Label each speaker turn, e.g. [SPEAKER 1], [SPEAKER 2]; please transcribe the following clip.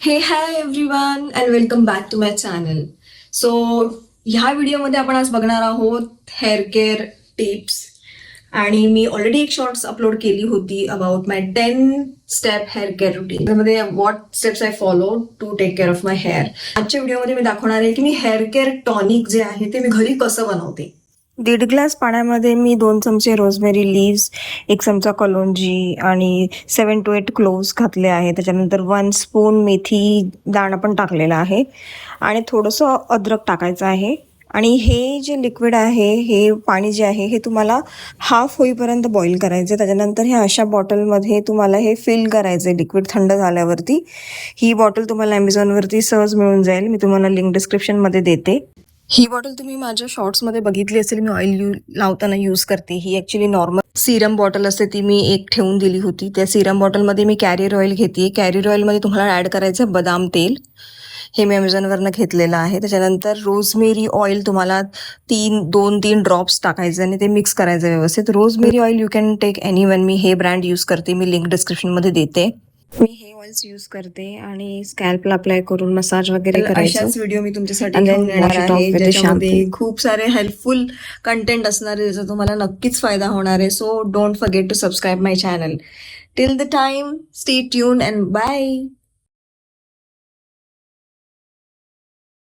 [SPEAKER 1] हे hi everyone and welcome back to my channel. So ह्या व्हिडिओमध्ये आपण आज बघणार आहोत हेअर केअर टिप्स. आणि मी ऑलरेडी एक शॉर्ट्स अपलोड केली होती about my 10 step hair care routine. त्यामध्ये what steps I follow to take care of my hair. आजच्या व्हिडिओमध्ये मी दाखवणार आहे की मी हेअर केअर टॉनिक जे आहे ते मी घरी कसं बनवते. 1.5 ग्लास पाण्यामध्ये मी 2 चमचे रोजमेरी लिव्स, 1 चमचा कलोंजी आणि 7 to 8 क्लोव्स घातले आहे. त्याच्यानंतर 1 स्पून मेथी दाणा पण टाकलेला आहे आणि थोडंसं अद्रक टाकायचं आहे. आणि हे जे लिक्विड आहे, हे पाणी जे आहे हे तुम्हाला हाफ होईपर्यंत बॉईल करायचं. त्याच्यानंतर ह्या अशा बॉटलमध्ये तुम्हाला हे फिल करायचं आहे लिक्विड थंड झाल्यावरती. ही बॉटल तुम्हाला ॲमेझॉनवरती सहज मिळून जाईल. मी तुम्हाला लिंक डिस्क्रिप्शनमध्ये देते. ही बॉटल तुम्ही माझ्या शॉर्ट्समध्ये बघितली असेल, मी ऑइल लावताना यूज करते. ही ॲक्च्युली नॉर्मल सिरम बॉटल असते, ती मी एक ठेवून दिली होती. त्या सिरम बॉटलमध्ये मी कॅरियर ऑइल घेते. कॅरियर ऑइलमध्ये तुम्हाला ॲड करायचं बदाम तेल. हे मी अमेझॉनवरनं घेतलेलं आहे. त्याच्यानंतर रोजमेरी ऑइल तुम्हाला 2-3 ड्रॉप्स टाकायचं आणि ते मिक्स करायचं व्यवस्थित. Rosemary oil you can take any one. मी हे ब्रँड यूज करते, मी लिंक डिस्क्रिप्शनमध्ये देते. मी हे ऑइल्स यूज करते आणि स्कॅल्पला अप्लाय करून मसाज वगैरे करायचं. अशाच व्हिडिओ मी तुमच्यासाठी घेऊन येणार आहे, ज्याच्यामध्ये खूप सारे हेल्पफुल कंटेंट असणार आहे, ज्याचा तुम्हाला नक्कीच फायदा होणार आहे. So don't forget to subscribe my channel. Till the time, stay tune and bye.